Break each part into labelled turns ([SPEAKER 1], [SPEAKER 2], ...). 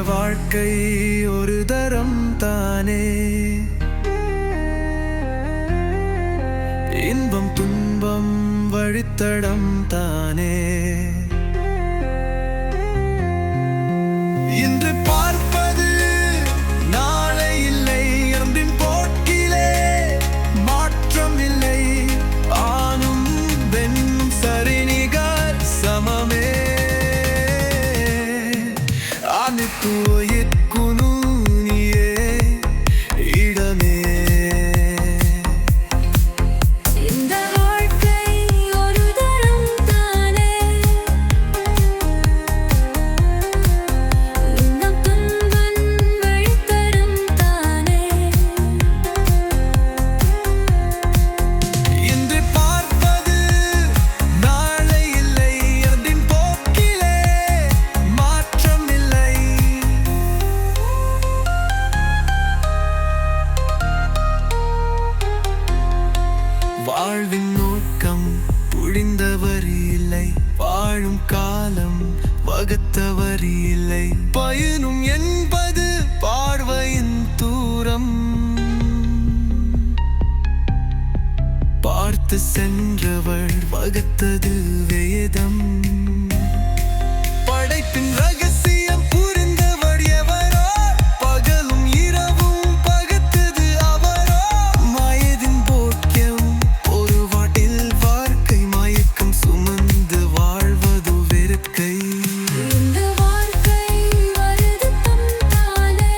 [SPEAKER 1] வாழ்க்கை ஒரு தரம் தானே. இன்பம் துன்பம் வழித்தடம் தானே. இன்று பார்ப்பது நாளை இல்லை, அன்பின் போக்கிலே மாற்றம் இல்லை. ஆணும் பெண்ணும் சரிநிகர் சமமே. ஆணுக்கு உயிர்க்குனு நீயே இடமே.
[SPEAKER 2] இந்த வாழ்க்கை ஒரு தரம் தானே. இன்பம் துன்பம் வழித்தடம் தானே.
[SPEAKER 1] இன்று பார்ப்பது நாளை இல்லை, அன்பின் போக்கிலே மாற்றம் இல்லை. வாழ்வின் நோக்கம் புழிந்தவர் இல்லை, வாழும் காலம் வகுத்தவர் இல்லை. பயனும் என்பது பார்வையின் தூரம். பார்த்து சென்றவள் வகுத்தது வேதம். படைப்பின் ரகசியம் புரிந்தவர் எவரோ, பகலும் இரவும் பகுத்தது அவரோ. மயதின் போக்கியம் ஒரு வாட்டில் வாழ்க்கை, மயக்கம் சுமந்து வாழ்வது வெறுக்கை.
[SPEAKER 2] இந்த வாழ்க்கை வருத்தம் தானே.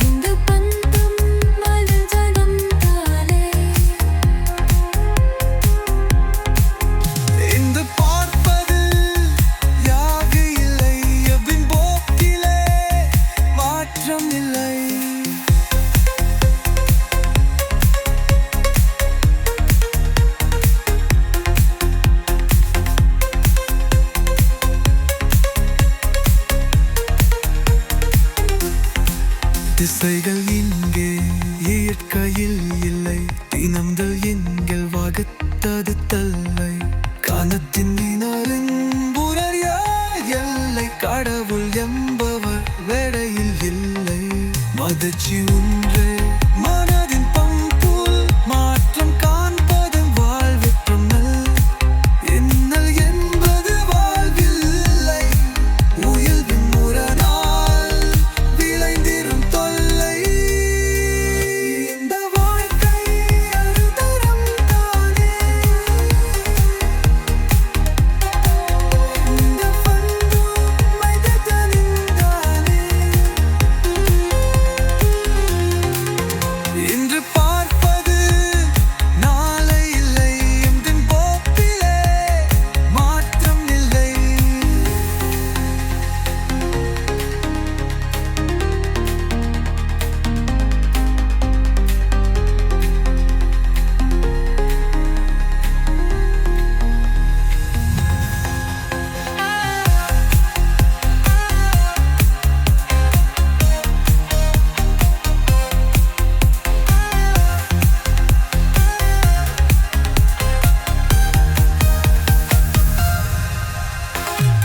[SPEAKER 2] இந்த பந்தம் மலர்ஜனம் தானே.
[SPEAKER 1] இன்று பார்ப்பது யாக இல்லை, அன்பின் போக்கிலே மாற்றம் இல்லை. திசைகள் இங்கே இயற்கையில் இல்லை, தினங்கள் எங்கள் வகுத்தது தல்லை. கானத்தின் புரர் எல்லை, கடவுள் என்பவர் வேடையில் இல்லை. மதச்சி ஒன்றே